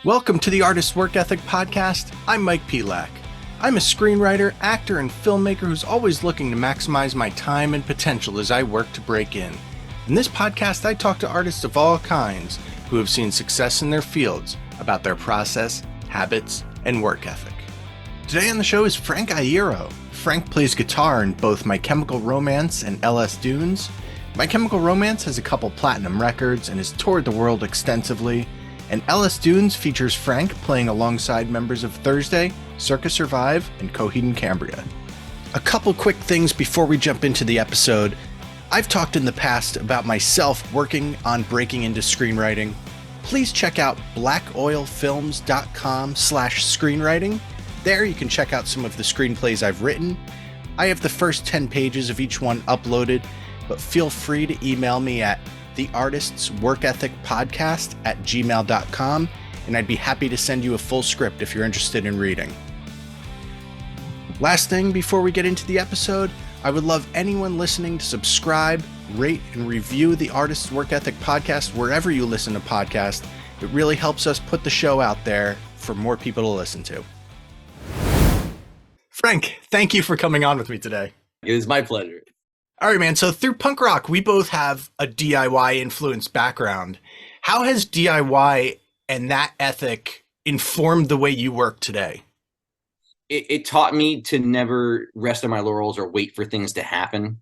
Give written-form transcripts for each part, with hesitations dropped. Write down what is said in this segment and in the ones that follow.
Welcome to the Artist's Work Ethic Podcast. I'm Mike Pelak. I'm a screenwriter, actor, and filmmaker who's always looking to maximize my time and potential as I work to break in. In this podcast, I talk to artists of all kinds who have seen success in their fields about their process, habits, and work ethic. Today on the show is Frank Iero. Frank plays guitar in both My Chemical Romance and LS Dunes. My Chemical Romance has a couple platinum records and has toured the world extensively. And LS Dunes features Frank playing alongside members of Thursday, Circa Survive, and Coheed and Cambria. A couple quick things before we jump into the episode. I've talked in the past about myself working on breaking into screenwriting. Please check out blackoilfilms.com/screenwriting. There you can check out some of the screenplays I've written. I have the first 10 pages of each one uploaded, but feel free to email me at theartistsworkethicpodcast@gmail.com, and I'd be happy to send you a full script if you're interested in reading. Last thing before we get into the episode, I would love anyone listening to subscribe, rate, and review the Artist's Work Ethic Podcast wherever you listen to podcasts. It really helps us put the show out there for more people to listen to. Frank, thank you for coming on with me today. It was my pleasure. All right, man. So through punk rock, we both have a DIY influenced background. How has DIY and that ethic informed the way you work today? It taught me to never rest on my laurels or wait for things to happen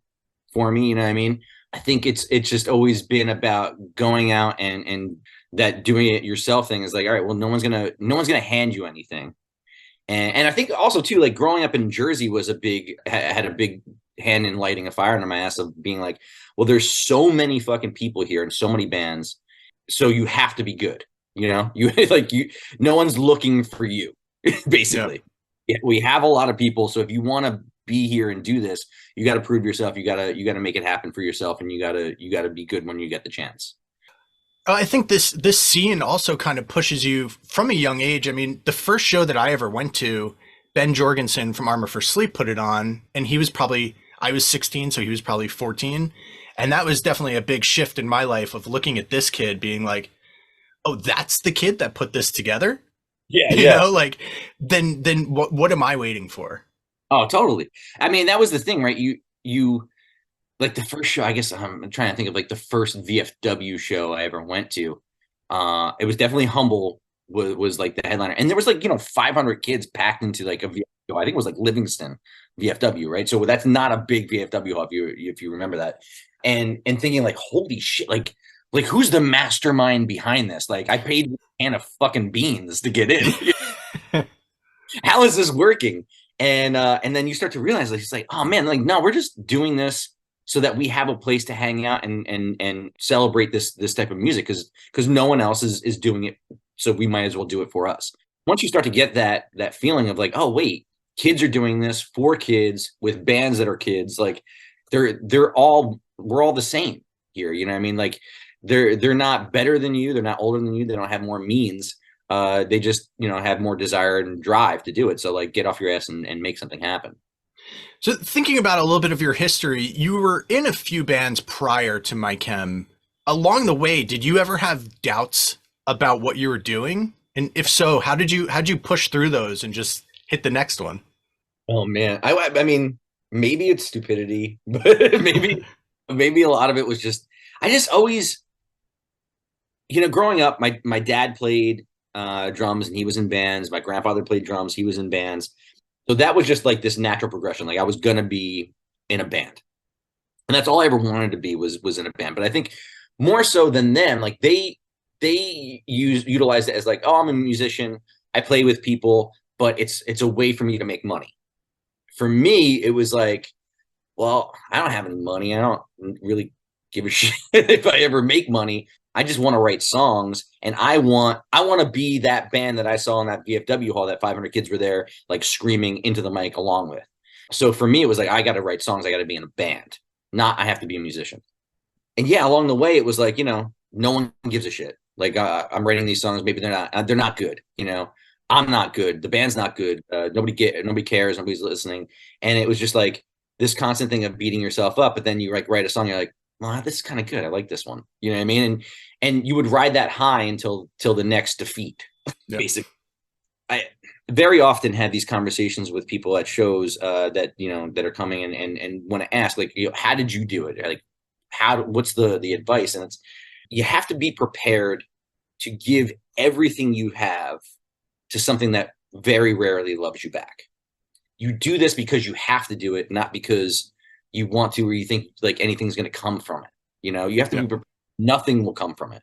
for me. You know what I mean? I think it's just always been about going out and that doing it yourself thing is like, all right, well, no one's gonna hand you anything. And I think also too, like growing up in Jersey had a big hand in lighting a fire under my ass of being like, well, there's so many fucking people here and so many bands, so you have to be good. You know, no one's looking for you, basically. Yeah, we have a lot of people, so if you want to be here and do this, you got to prove yourself. You got to make it happen for yourself, and you got to be good when you get the chance. I think this scene also kind of pushes you from a young age. I mean, the first show that I ever went to, Ben Jorgensen from Armor for Sleep put it on, and I was 16, so he was probably 14. And that was definitely a big shift in my life of looking at this kid being like, oh, that's the kid that put this together? Yeah. You know, like, then what am I waiting for? Oh, totally. I mean, that was the thing, right? You like the first show, I guess I'm trying to think of like the first VFW show I ever went to. It was definitely Humble was like the headliner. And there was like, 500 kids packed into like a VFW. I think it was like Livingston VFW, right? So that's not a big VFW hall if you remember that. And thinking like, holy shit, like who's the mastermind behind this? Like I paid a can of fucking beans to get in. How is this working? And then you start to realize like, it's like, oh man, like, no, we're just doing this so that we have a place to hang out and celebrate this type of music because no one else is doing it. So we might as well do it for us. Once you start to get that feeling of like, oh wait, kids are doing this for kids with bands that are kids, like we're all the same here. You know what I mean? Like they're not better than you. They're not older than you. They don't have more means. They just, have more desire and drive to do it. So like get off your ass and make something happen. So thinking about a little bit of your history, you were in a few bands prior to My Chem. Along the way, did you ever have doubts about what you were doing? And if so, how'd you push through those and just hit the next one? Oh man. I mean, maybe it's stupidity, but maybe a lot of it was just, I just always, growing up, my dad played drums and he was in bands. My grandfather played drums. He was in bands. So that was just like this natural progression. Like I was going to be in a band, and that's all I ever wanted to be was in a band. But I think more so than them, like they utilized it as like, oh, I'm a musician. I play with people, but it's a way for me to make money. For me, it was like, well, I don't have any money. I don't really give a shit if I ever make money. I just want to write songs, and I want to be that band that I saw in that VFW hall that 500 kids were there, like screaming into the mic along with. So for me, it was like, I got to write songs. I got to be in a band, not I have to be a musician. And yeah, along the way, it was like, no one gives a shit. Like I'm writing these songs. Maybe they're not good, I'm not good. The band's not good. Nobody cares. Nobody's listening. And it was just like this constant thing of beating yourself up. But then you like write a song. You're like, well, this is kind of good. I like this one. You know what I mean? And you would ride that high until the next defeat. Yep. Basically, I very often had these conversations with people at shows that are coming and want to ask, like, how did you do it? Like, what's the advice? And it's, you have to be prepared to give everything you have to something that very rarely loves you back. You do this because you have to do it, not because you want to, or you think like anything's going to come from it. You have to be prepared. Nothing will come from it.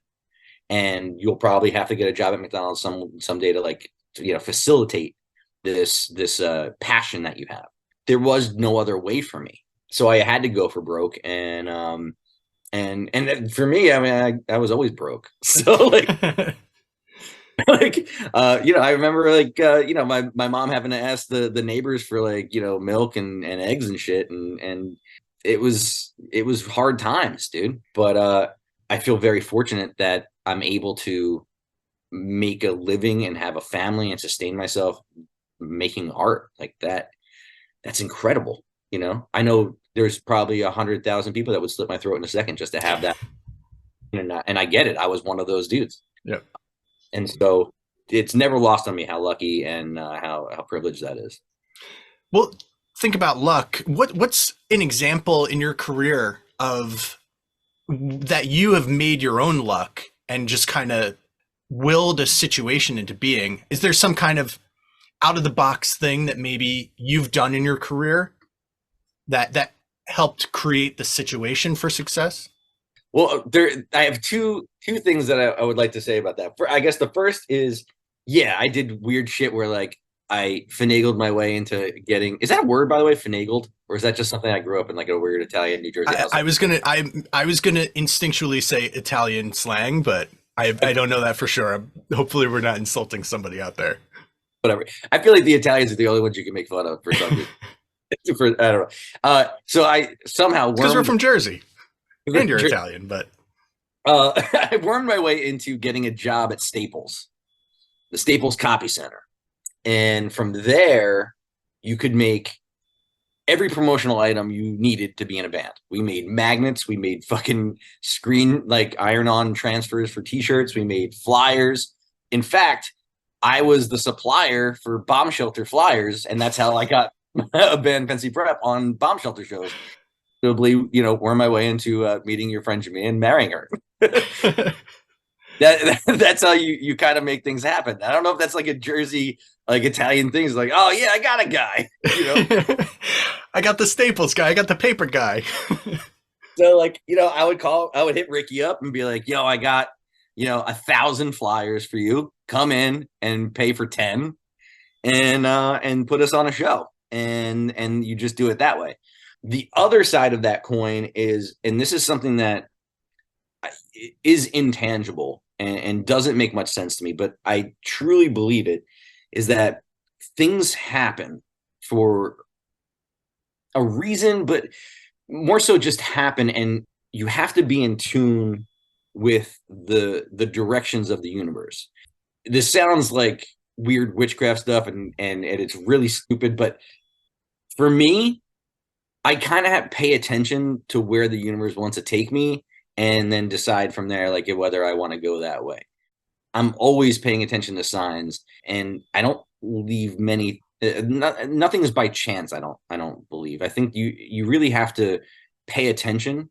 And you'll probably have to get a job at McDonald's someday to facilitate this passion that you have. There was no other way for me. So I had to go for broke. And for me, I mean, I was always broke. So like, I remember my mom having to ask the neighbors for milk and eggs and shit. And it was hard times, dude. But I feel very fortunate that I'm able to make a living and have a family and sustain myself making art like that. That's incredible. I know there's probably 100,000 people that would slit my throat in a second just to have that. And I get it. I was one of those dudes. Yep. And so it's never lost on me how lucky and how privileged that is. Well, think about luck. What's an example in your career of that you have made your own luck and just kind of willed a situation into being? Is there some kind of out of the box thing that maybe you've done in your career that helped create the situation for success? Well, I have two things that I would like to say about that. I guess the first is, I did weird shit where like I finagled my way into getting. Is that a word, by the way, finagled, or is that just something I grew up in like a weird Italian New Jersey house? I was gonna instinctually say Italian slang, but I don't know that for sure. Hopefully, we're not insulting somebody out there. Whatever. I feel like the Italians are the only ones you can make fun of for some reason. I don't know. So I somehow because we're from Jersey. And you're Italian, but I wormed my way into getting a job at Staples, the Staples Copy Center. And from there, you could make every promotional item you needed to be in a band. We made magnets. We made fucking iron-on transfers for T-shirts. We made flyers. In fact, I was the supplier for bomb shelter flyers, and that's how I got a band, Fancy Prep, on bomb shelter shows. Worm my way into meeting your friend Jimmy and marrying her. That's how you kind of make things happen. I don't know if that's like a Jersey, like Italian thing. It's like, oh yeah, I got a guy. I got the Staples guy. I got the paper guy. So I would hit Ricky up and be like, yo, I got 1,000 flyers for you. Come in and pay for 10 and put us on a show. And you just do it that way. The other side of that coin is, and this is something that is intangible and doesn't make much sense to me, but I truly believe it, is that things happen for a reason, but more so just happen. And you have to be in tune with the directions of the universe. This sounds like weird witchcraft stuff and it's really stupid, but for me, I kind of pay attention to where the universe wants to take me and then decide from there, like whether I want to go that way. I'm always paying attention to signs, and I don't leave many. Nothing is by chance. I don't believe. I think you really have to pay attention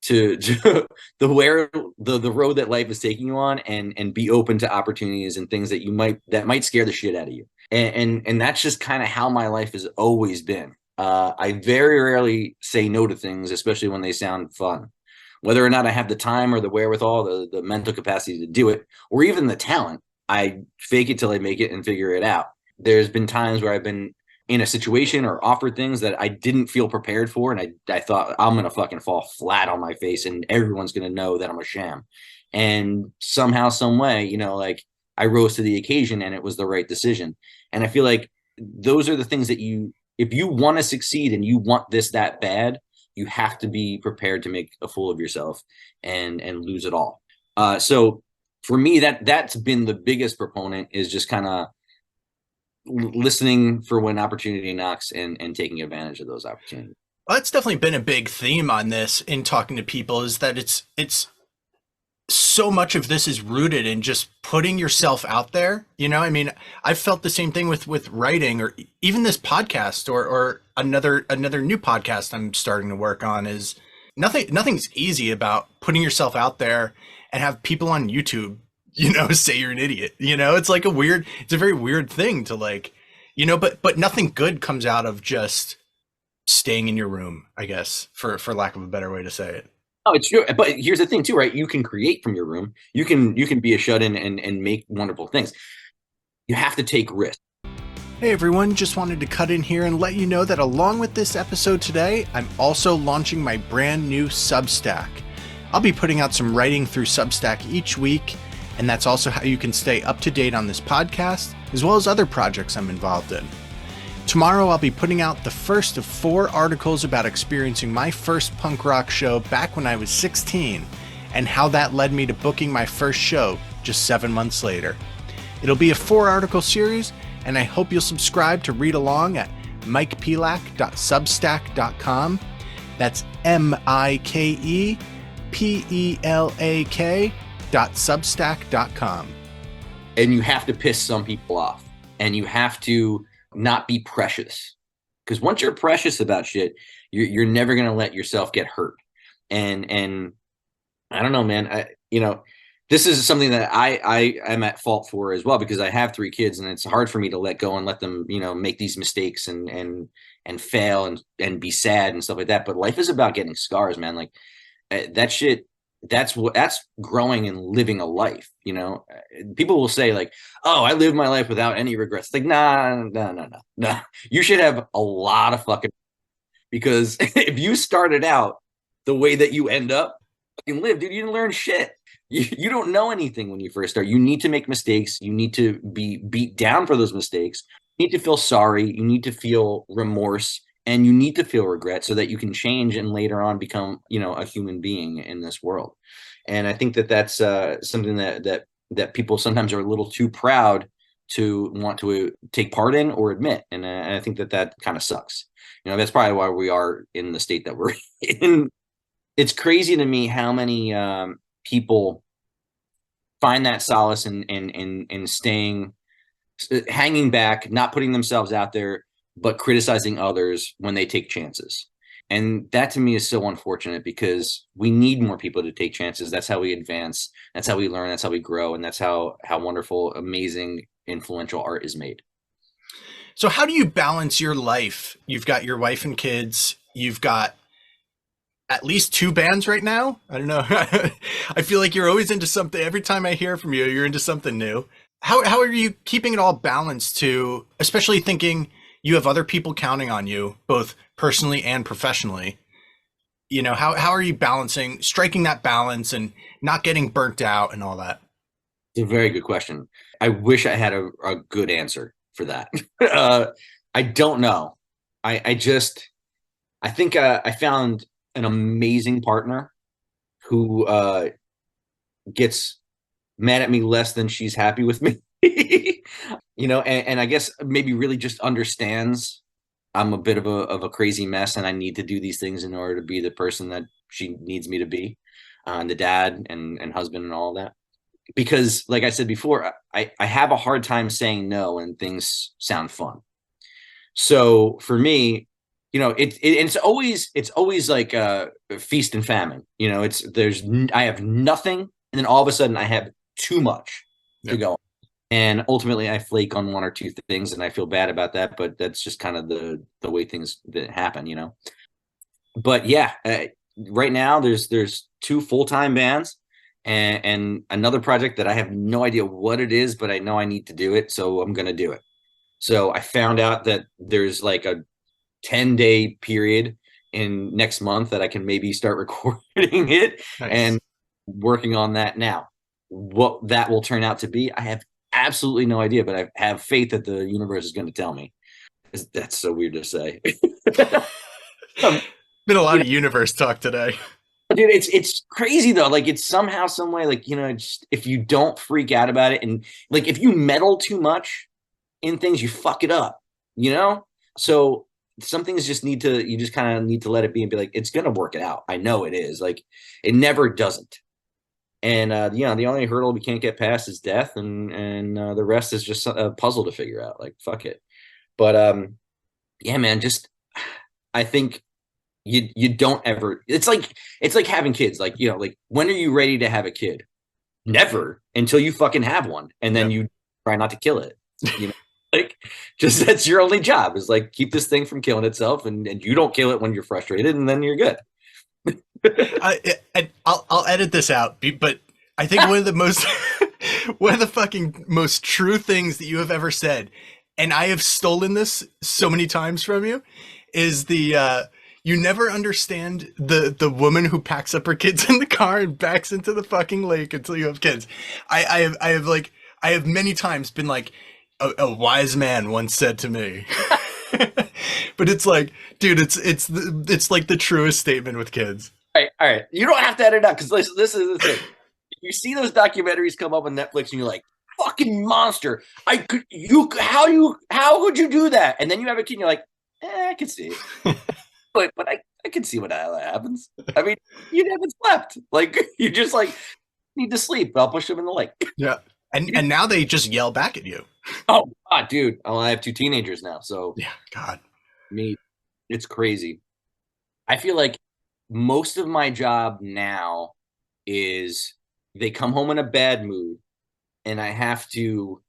to the road that life is taking you on, and be open to opportunities and things that might scare the shit out of you. And that's just kind of how my life has always been. I very rarely say no to things, especially when they sound fun. Whether or not I have the time or the wherewithal, the mental capacity to do it, or even the talent, I fake it till I make it and figure it out. There's been times where I've been in a situation or offered things that I didn't feel prepared for, and I thought I'm going to fucking fall flat on my face and everyone's going to know that I'm a sham. And somehow, some way, I rose to the occasion and it was the right decision. And I feel like those are the things that if you want to succeed and you want this that bad, you have to be prepared to make a fool of yourself and lose it all. So for me, that's been the biggest proponent, is just kind of listening for when opportunity knocks and taking advantage of those opportunities. Well, that's definitely been a big theme on this in talking to people, is that it's so much of this is rooted in just putting yourself out there. You know, I mean, I've felt the same thing with writing, or even this podcast, or another new podcast I'm starting to work on. Is nothing's easy about putting yourself out there and have people on YouTube, you know, say you're an idiot. You know, it's like it's a very weird thing to, like, you know, but nothing good comes out of just staying in your room, I guess, for lack of a better way to say it. Oh, it's true. But here's the thing too, right? You can create from your room. You can be a shut-in and make wonderful things. You have to take risks. Hey everyone, just wanted to cut in here and let you know that along with this episode today, I'm also launching my brand new Substack. I'll be putting out some writing through Substack each week, and that's also how you can stay up to date on this podcast, as well as other projects I'm involved in. Tomorrow I'll be putting out the first of 4 articles about experiencing my first punk rock show back when I was 16, and how that led me to booking my first show just 7 months later. It'll be a 4-article series, and I hope you'll subscribe to read along at mikepelak.substack.com. That's mikepelak.substack.com. And you have to piss some people off, and you have to not be precious, because once you're precious about shit, you're never going to let yourself get hurt. And I don't know, man, this is something that I am at fault for as well, because I have 3 kids, and it's hard for me to let go and let them, make these mistakes and fail and be sad and stuff like that. But life is about getting scars, man. Like that shit, that's growing and living a life. People will say, like, oh, I live my life without any regrets. Like, nah. You should have a lot of fucking, because if you started out the way that you end up fucking live, dude, you didn't learn shit. You don't know anything when you first start. You need to make mistakes. You need to be beat down for those mistakes. You need to feel sorry. You need to feel remorse. And you need to feel regret so that you can change and later on become, a human being in this world. And I think that that's something that people sometimes are a little too proud to want to take part in or admit. And I think that kind of sucks. That's probably why we are in the state that we're in. It's crazy to me how many people find that solace in staying, hanging back, not putting themselves out there, but criticizing others when they take chances. And that to me is so unfortunate, because we need more people to take chances. That's how we advance. That's how we learn. That's how we grow. And that's how wonderful, amazing, influential art is made. So how do you balance your life? You've got your wife and kids. You've got at least 2 bands right now. I don't know. I feel like you're always into something. Every time I hear from you, you're into something new. How are you keeping it all balanced, to, especially thinking you have other people counting on you, both personally and professionally? How are you striking that balance and not getting burnt out and all that? It's a very good question. I wish I had a good answer for that. I don't know. I think I found an amazing partner who gets mad at me less than she's happy with me. And I guess maybe really just understands I'm a bit of a crazy mess, and I need to do these things in order to be the person that she needs me to be, and the dad and husband and all of that. Because, like I said before, I have a hard time saying no when things sound fun. So for me, it's always like a feast and famine. I have nothing, and then all of a sudden I have too much to go on. And ultimately I flake on 1 or 2 things, and I feel bad about that, but that's just kind of the way things that happen, But yeah, right now there's 2 full-time bands and another project that I have no idea what it is, but I know I need to do it, so I'm going to do it. So I found out that there's like a 10-day period in next month that I can maybe start recording it. Nice. And working on that now. What that will turn out to be, I have absolutely no idea, but I have faith that the universe is going to tell me. That's so weird to say. Been a lot of universe talk today. Dude, it's crazy though. Like, it's somehow, some way, like, just, if you don't freak out about it, and like if you meddle too much, in things, you fuck it up, you know? So some things you just kind of need to let it be and be like, it's going to work it out. I know it is. Like, it never doesn't. And, the only hurdle we can't get past is death. And the rest is just a puzzle to figure out. Like, fuck it. But, yeah, man, I think you don't ever, it's like having kids. Like, like, when are you ready to have a kid? Never, until you fucking have one. And then you try not to kill it, like, just, that's your only job, is like, keep this thing from killing itself, and you don't kill it when you're frustrated, and then you're good. I'll edit this out, but I think one of the fucking most true things that you have ever said, and I have stolen this so many times from you, is you never understand the woman who packs up her kids in the car and backs into the fucking lake until you have kids. I have many times been like, a wise man once said to me, but it's like, dude, it's like the truest statement with kids. All right. You don't have to edit it out, because this is the thing. You see those documentaries come up on Netflix, and you're like, fucking monster. How could you do that? And then you have a kid, and you're like, I can see it. but I can see what happens. I mean, you haven't slept. Like, you just like need to sleep. I'll push them in the lake. Yeah. And now they just yell back at you. Oh God, dude. I have 2 teenagers now. So yeah, God. It's crazy. I feel like most of my job now is they come home in a bad mood, and I have to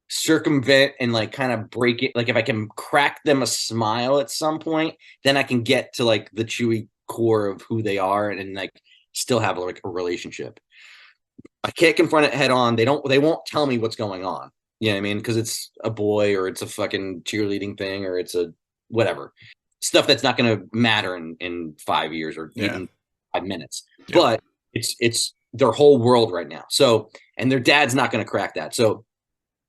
circumvent and like kind of break it. Like, if I can crack them a smile at some point, then I can get to like the chewy core of who they are, and like still have like a relationship. I can't confront it head on. They won't tell me what's going on. You know what I mean? Because it's a boy, or it's a fucking cheerleading thing, or it's a whatever stuff that's not going to matter in 5 years, or even 5 minutes. Yeah. But it's their whole world right now. So, and their dad's not going to crack that. So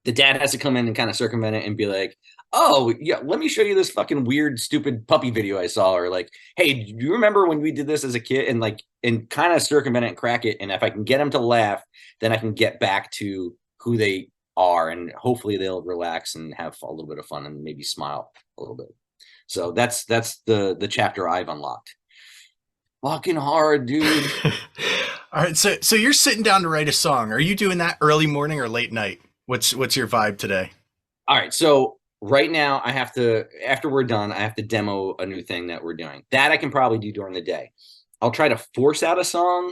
the dad has to come in and kind of circumvent it and be like, oh yeah, let me show you this fucking weird, stupid puppy video I saw. Or like, hey, do you remember when we did this as a kid? And kind of circumvent it and crack it. And if I can get them to laugh, then I can get back to who they are. And hopefully they'll relax and have a little bit of fun and maybe smile a little bit. So that's the chapter I've unlocked. Fucking hard, dude. All right. So you're sitting down to write a song. Are you doing that early morning or late night? What's your vibe today? All right. So right now after we're done, I have to demo a new thing that we're doing. That I can probably do during the day. I'll try to force out a song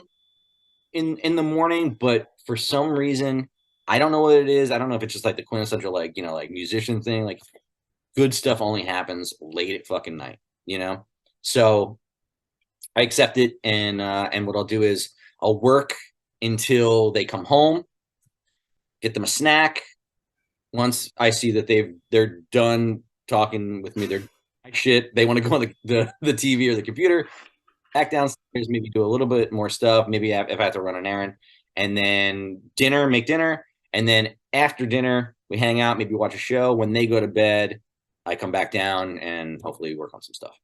in the morning, but for some reason, I don't know what it is. I don't know if it's just like the quintessential, like, like musician thing, like good stuff only happens late at fucking night, So I accept it. And what I'll do is I'll work until they come home, get them a snack. Once I see that they're done talking with me, they're shit, they want to go on the TV or the computer, back downstairs, maybe do a little bit more stuff. Maybe if I have to run an errand, and then make dinner. And then after dinner, we hang out, maybe watch a show. When they go to bed, I come back down and hopefully work on some stuff.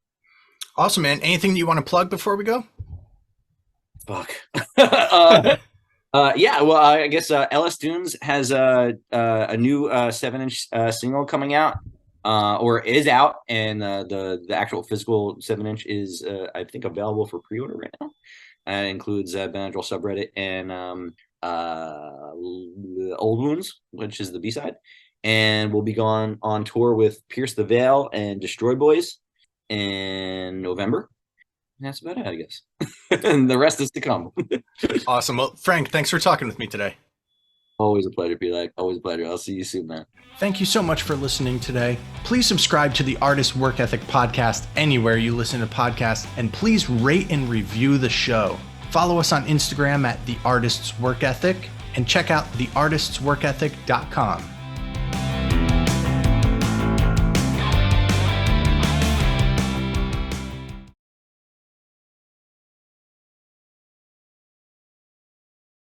Awesome, man. Anything you want to plug before we go? Fuck. Yeah, well, I guess LS Dunes has a new 7-inch single coming out, or is out, and the actual physical 7-inch is I think available for pre-order right now. It includes Benadryl subreddit and Old Wounds, which is the B-side, and we'll be going on tour with Pierce the Veil and Destroy Boys in November. And that's about it, I guess. And the rest is to come. Awesome. Well, Frank, thanks for talking with me today. Always a pleasure, Pelak. Always a pleasure. I'll see you soon, man. Thank you so much for listening today. Please subscribe to the Artist Work Ethic podcast anywhere you listen to podcasts, and please rate and review the show. Follow us on Instagram at The Artist's Work Ethic, and check out theartistsworkethic.com.